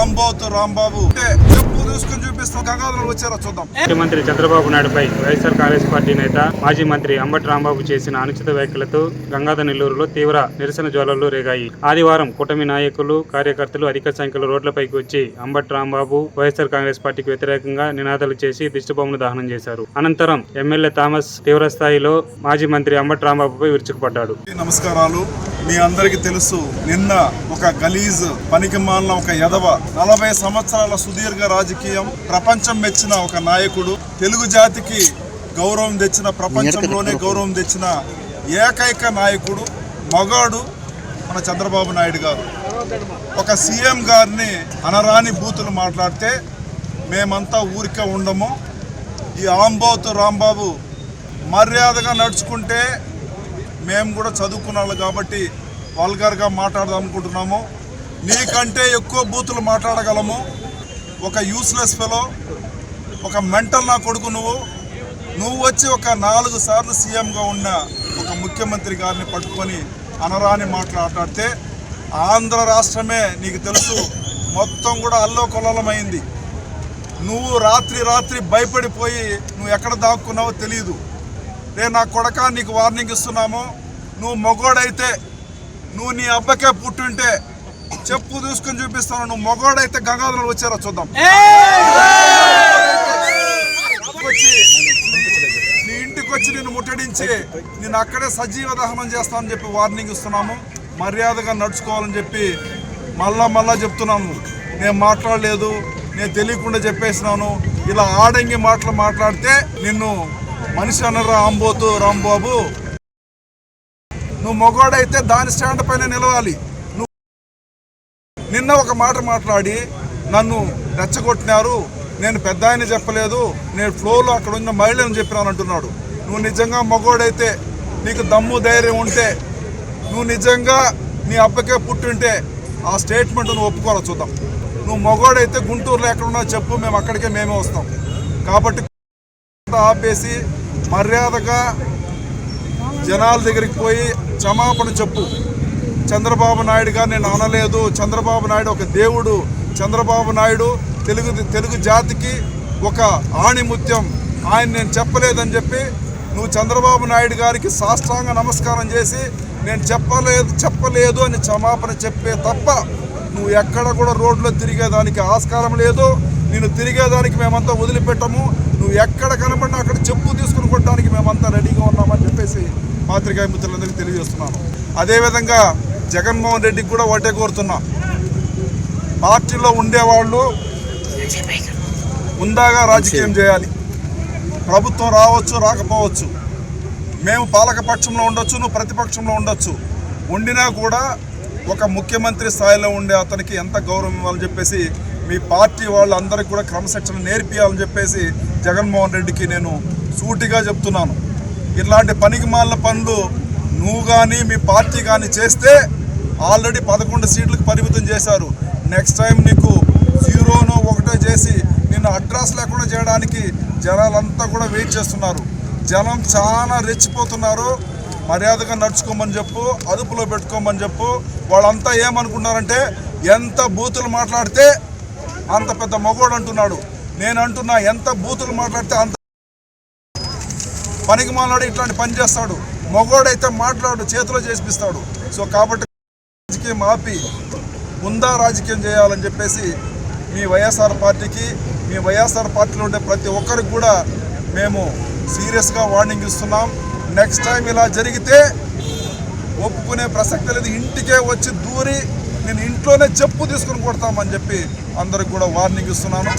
ఆంబోతు రాంబాబు చెప్పు తీసుకుని చూపిస్తాం. గంగాధర వచ్చారా చూద్దాం. ముఖ్యమంత్రి చంద్రబాబు నాయుడుపై వైఎస్ఆర్ కాంగ్రెస్ పార్టీ నేత మాజీ మంత్రి అంబటి రాంబాబు చేసిన అనుచిత వ్యాఖ్యలతో గంగాధర నెల్లూరులో తీవ్ర నిరసన జ్వాలలు రేగాయి. ఆదివారం కూటమి నాయకులు కార్యకర్తలు అధిక సంఖ్యలో రోడ్లపైకి వచ్చి అంబటి రాంబాబు వైఎస్ఆర్ కాంగ్రెస్ పార్టీకి వ్యతిరేకంగా నినాదాలు చేసి దిష్టిబొమ్మను దహనం చేశారు. అనంతరం ఎమ్మెల్యే థామస్ తీవ్ర స్థాయిలో మాజీ మంత్రి అంబటి రాంబాబుపై విరుచుకుపడ్డాడు. నమస్కారాలు. మీ అందరికి తెలుసు, నిన్న ఒక గలీజ్ పనికిమాలిన ఒక యదవ 40 సంవత్సరాల సుదీర్ఘ రాజకీయం, ప్రపంచం మెచ్చిన ఒక నాయకుడు, తెలుగు జాతికి గౌరవం తెచ్చిన, ప్రపంచంలోనే గౌరవం తెచ్చిన ఏకైక నాయకుడు మగాడు మన చంద్రబాబు నాయుడు గారు. ఒక సీఎం గారిని అనరాని బూతులు మాట్లాడితే మేమంతా ఊరికే ఉండము. ఈ ఆంబోతు రాంబాబు మర్యాదగా నడుచుకుంటే మేము కూడా చదువుకున్నాము కాబట్టి వల్గర్గా మాట్లాడదాం అనుకుంటున్నాము. నీకంటే ఎక్కువ బూతులు మాట్లాడగలము. ఒక యూస్లెస్ ఫెలో, ఒక మెంటల్ నా కొడుకు నువ్వు వచ్చి ఒక 4 సార్లు సీఎంగా ఉన్న ఒక ముఖ్యమంత్రి గారిని పట్టుకొని అనరాని మాట్లాడితే ఆంధ్ర రాష్ట్రమే నీకు తెలుసు మొత్తం కూడా అల్లోకొల్లమైంది. నువ్వు రాత్రి భయపడిపోయి నువ్వు ఎక్కడ దాక్కున్నావో తెలియదు. నేను నా కొడక నీకు వార్నింగ్ ఇస్తున్నాము. నువ్వు మొగోడైతే, నువ్వు నీ అబ్బకే పుట్టుంటే చెప్పు తీసుకుని చూపిస్తాను. నువ్వు మొగోడైతే గంగాధర వచ్చారా చూద్దాం. నీ ఇంటికి వచ్చి నిన్ను ముట్టడించి నేను అక్కడే సజీవ దహనం చేస్తానని చెప్పి వార్నింగ్ ఇస్తున్నాము. మర్యాదగా నడుచుకోవాలని చెప్పి మళ్ళా చెప్తున్నాము. నేను మాట్లాడలేదు, నేను తెలియకుండా చెప్పేసినాను. ఇలా ఆడంగి మాటలు మాట్లాడితే నిన్ను మనిషి అన్నరా ఆంబోతు రాంబాబు. నువ్వు మొగోడైతే దాని స్టాండ్ పైన నిలవాలి. నువ్వు నిన్న ఒక మాట మాట్లాడి నన్ను రెచ్చగొట్టినారు, నేను పెద్ద ఆయన చెప్పలేదు, నేను ఫ్లోలో అక్కడ ఉన్న మహిళను చెప్పినాను అంటున్నాడు. నువ్వు నిజంగా మొగోడైతే, నీకు దమ్ము ధైర్యం ఉంటే, నువ్వు నిజంగా నీ అబ్బకే పుట్టుంటే ఆ స్టేట్మెంట్ నువ్వు ఒప్పుకోవాలి చూద్దాం. నువ్వు మొగోడైతే గుంటూరులో ఎక్కడున్నా చెప్పు, మేము అక్కడికే మేమే వస్తాం. కాబట్టి ఆపేసి మర్యాదగా జనాల దగ్గరికి పోయి క్షమాపణ చెప్పు. చంద్రబాబు నాయుడు గారు నేను అనలేదు. చంద్రబాబు నాయుడు ఒక దేవుడు. చంద్రబాబు నాయుడు తెలుగు జాతికి ఒక ఆణిముత్యం. ఆయన నేను చెప్పలేదని చెప్పి నువ్వు చంద్రబాబు నాయుడు గారికి సాష్టాంగ నమస్కారం చేసి నేను చెప్పలేదు అని క్షమాపణ చెప్పే తప్ప నువ్వు ఎక్కడ కూడా రోడ్లో తిరిగేదానికి ఆస్కారం లేదు. నేను తిరిగేదానికి మేమంతా వదిలిపెట్టము. నువ్వు ఎక్కడ కనబడినా అక్కడ చెప్పు తీసుకుని కొట్టడానికి మేమంతా రెడీగా ఉన్నామని చెప్పేసి పాత్రికేయ మిత్రులందరికీ తెలియజేస్తున్నాను. అదేవిధంగా జగన్మోహన్ రెడ్డికి కూడా ఒకటే కోరుతున్నా, పార్టీలో ఉండేవాళ్ళు ఉందాగా రాజకీయం చేయాలి. ప్రభుత్వం రావచ్చు రాకపోవచ్చు, మేము పాలకపక్షంలో ఉండొచ్చు, నువ్వు ప్రతిపక్షంలో ఉండొచ్చు. ఉండినా కూడా ఒక ముఖ్యమంత్రి స్థాయిలో ఉండే అతనికి ఎంత గౌరవం ఇవ్వాలని చెప్పేసి మీ పార్టీ వాళ్ళందరికీ కూడా క్రమశిక్షణ నేర్పియాలని చెప్పేసి జగన్మోహన్ రెడ్డికి నేను సూటిగా చెప్తున్నాను. ఇట్లాంటి పనికిమాలిన పనులు నువ్వు కానీ మీ పార్టీ కానీ చేస్తే ఆల్రెడీ 11 సీట్లకు పరిమితం చేశారు. నెక్స్ట్ టైం నీకు 0నో 1 చేసి నిన్ను అడ్రస్ లేకుండా చేయడానికి జనాలంతా కూడా వెయిట్ చేస్తున్నారు. జనం చాలా రెచ్చిపోతున్నారు. మర్యాదగా నడుచుకోమని చెప్పు, అదుపులో పెట్టుకోమని చెప్పు. వాళ్ళంతా ఏమనుకున్నారంటే ఎంత బూతులు మాట్లాడితే అంత పెద్ద మగోడు అంటున్నాడు. నేను అంటున్నా, ఎంత బూతులు మాట్లాడితే అంత పనికి మాలాడు ఇట్లాంటి పని చేస్తాడు. మగోడైతే మాట్లాడు, చేతిలో చేసిపిస్తాడు. సో కాబట్టి రాజకీయం ఆపి ఉందా రాజకీయం చేయాలని చెప్పేసి మీ వైఎస్ఆర్ పార్టీకి, మీ వైఎస్ఆర్ పార్టీలో ఉండే ప్రతి ఒక్కరికి కూడా మేము సీరియస్గా వార్నింగ్ ఇస్తున్నాం. నెక్స్ట్ టైం ఇలా జరిగితే ఒప్పుకునే ప్రసక్తి లేదు. ఇంటికే వచ్చి దూరి నేను ఇంట్లోనే చెప్పు తీసుకుని కొడతామని చెప్పి అందరికి కూడా వార్నింగ్ ఇస్తున్నాను.